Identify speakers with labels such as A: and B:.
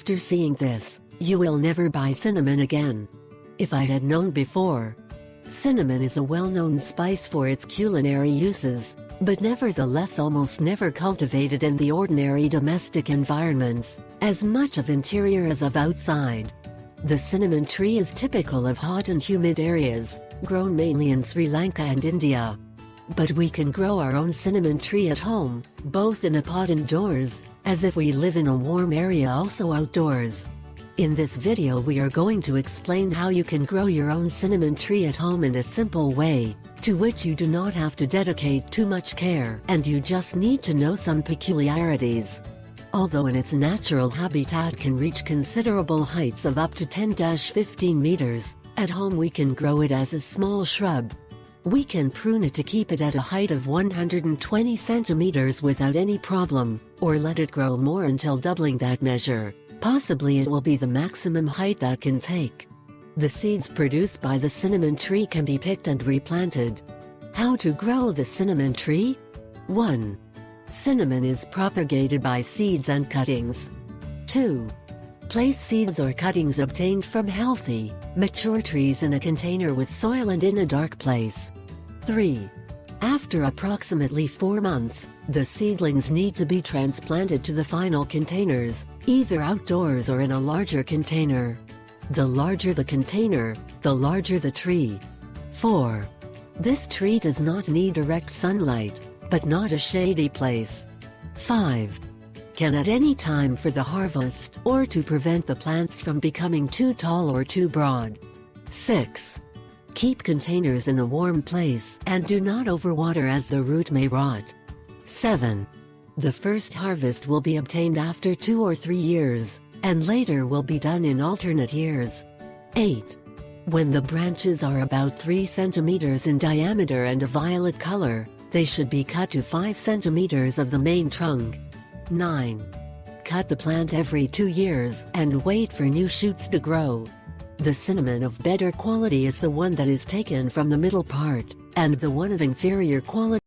A: After seeing this, you will never buy cinnamon again. If I had known before. Cinnamon is a well-known spice for its culinary uses, but nevertheless almost never cultivated in the ordinary domestic environments, as much of interior as of outside. The cinnamon tree is typical of hot and humid areas, grown mainly in Sri Lanka and India. But we can grow our own cinnamon tree at home, both in a pot indoors, as if we live in a warm area also outdoors. In this video we are going to explain how you can grow your own cinnamon tree at home in a simple way, to which you do not have to dedicate too much care and you just need to know some peculiarities. Although in its natural habitat can reach considerable heights of up to 10-15 meters, at home we can grow it as a small shrub. We can prune it to keep it at a height of 120 centimeters without any problem, or let it grow more until doubling that measure. Possibly it will be the maximum height that can take. The seeds produced by the cinnamon tree can be picked and replanted. How to grow the cinnamon tree? 1. Cinnamon is propagated by seeds and cuttings. 2. Place seeds or cuttings obtained from healthy, mature trees in a container with soil and in a dark place. 3. After approximately 4 months, the seedlings need to be transplanted to the final containers, either outdoors or in a larger container. The larger the container, the larger the tree. 4. This tree does not need direct sunlight, but not a shady place. 5. Can at any time for the harvest or to prevent the plants from becoming too tall or too broad. 6. Keep containers in a warm place and do not overwater as the root may rot. 7. The first harvest will be obtained after 2 or 3 years, and later will be done in alternate years. 8. When the branches are about 3 centimeters in diameter and a violet color, they should be cut to 5 centimeters of the main trunk. 9. Cut the plant every 2 years and wait for new shoots to grow. The cinnamon of better quality is the one that is taken from the middle part, and the one of inferior quality